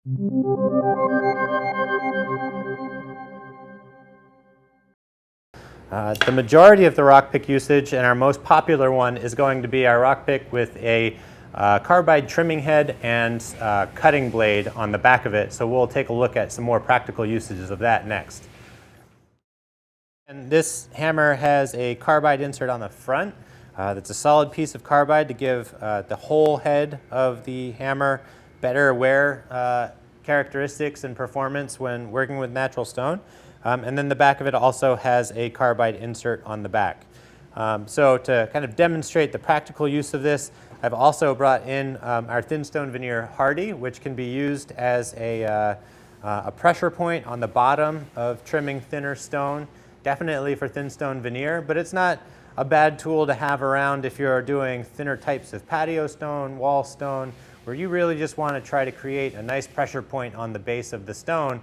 The majority of the rock pick usage, and our most popular one, is going to be our rock pick with a carbide trimming head and cutting blade on the back of it. So we'll take a look at some more practical usages of that next. And this hammer has a carbide insert on the front. That's a solid piece of carbide to give the whole head of the hammer better wear characteristics and performance when working with natural stone. And then the back of it also has a carbide insert on the back. So to kind of demonstrate the practical use of this, I've also brought in our thin stone veneer Hardie, which can be used as a pressure point on the bottom of trimming thinner stone, definitely for thin stone veneer, but it's not a bad tool to have around if you're doing thinner types of patio stone, wall stone, where you really just want to try to create a nice pressure point on the base of the stone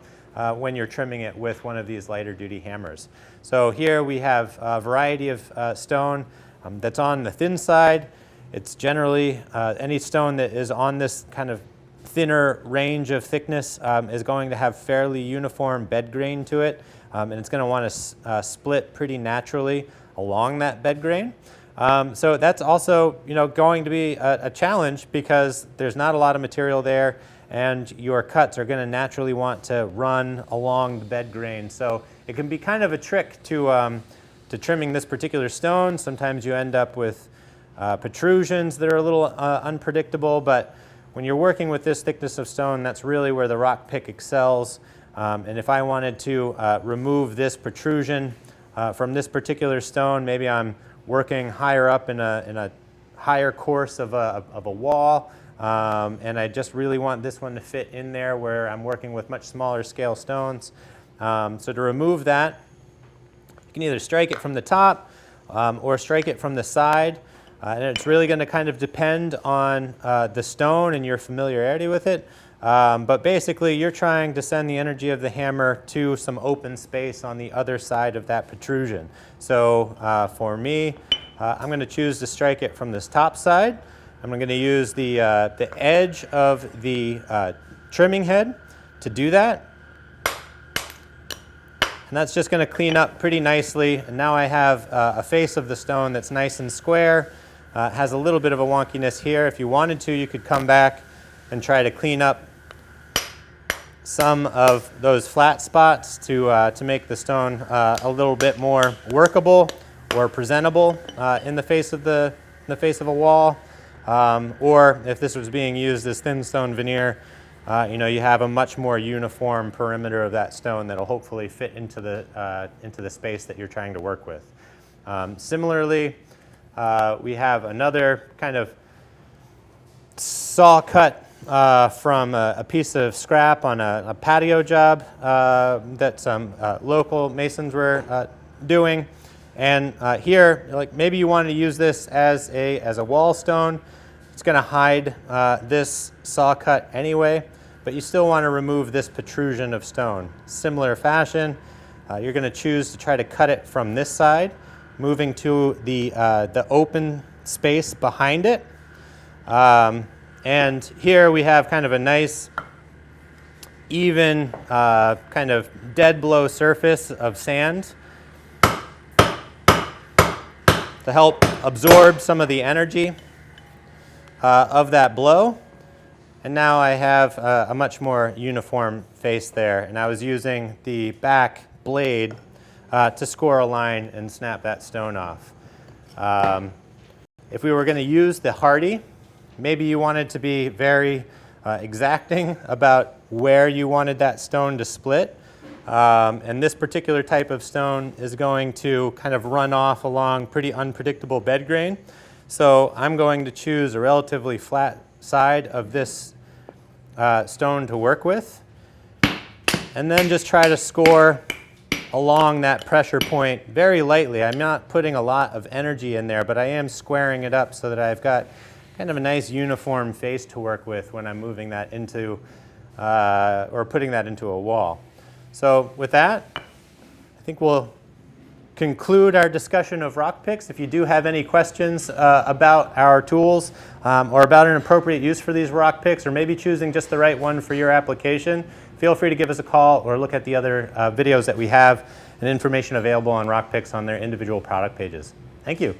when you're trimming it with one of these lighter duty hammers. So here we have a variety of stone that's on the thin side. It's generally any stone that is on this kind of thinner range of thickness is going to have fairly uniform bed grain to it, and it's going to want to split pretty naturally along that bed grain. So that's also, going to be a challenge because there's not a lot of material there, and your cuts are going to naturally want to run along the bed grain. So it can be kind of a trick to trimming this particular stone. Sometimes you end up with protrusions that are a little unpredictable, but when you're working with this thickness of stone, that's really where the rock pick excels. And if I wanted to remove this protrusion from this particular stone, maybe I'm working higher up in a higher course of a wall, and I just really want this one to fit in there where I'm working with much smaller scale stones. So to remove that, you can either strike it from the top or strike it from the side. And it's really going to kind of depend on the stone and your familiarity with it. But basically, you're trying to send the energy of the hammer to some open space on the other side of that protrusion. So for me, I'm going to choose to strike it from this top side. I'm going to use the edge of the trimming head to do that. And that's just going to clean up pretty nicely. And now I have a face of the stone that's nice and square. Has a little bit of a wonkiness here. If you wanted to, you could come back and try to clean up some of those flat spots to make the stone a little bit more workable or presentable in the face of a wall. Or if this was being used as thin stone veneer, you have a much more uniform perimeter of that stone that'll hopefully fit into the space that you're trying to work with. Similarly, we have another kind of saw cut from a piece of scrap on a patio job that some local masons were doing. And here, maybe you want to use this as a wall stone. It's going to hide this saw cut anyway, but you still want to remove this protrusion of stone. Similar fashion, you're going to choose to try to cut it from this side, moving to the open space behind it. And here we have kind of a nice, even, kind of dead blow surface of sand to help absorb some of the energy of that blow. And now I have a much more uniform face there. And I was using the back blade to score a line and snap that stone off. If we were going to use the Hardie, maybe you wanted to be very exacting about where you wanted that stone to split. And this particular type of stone is going to kind of run off along pretty unpredictable bed grain. So I'm going to choose a relatively flat side of this stone to work with, and then just try to score along that pressure point very lightly. I'm not putting a lot of energy in there, but I am squaring it up so that I've got kind of a nice uniform face to work with when I'm moving that into or putting that into a wall. So with that, I think we'll conclude our discussion of rock picks. If you do have any questions about our tools or about an appropriate use for these rock picks, or maybe choosing just the right one for your application, feel free to give us a call or look at the other videos that we have and information available on rock picks on their individual product pages. Thank you.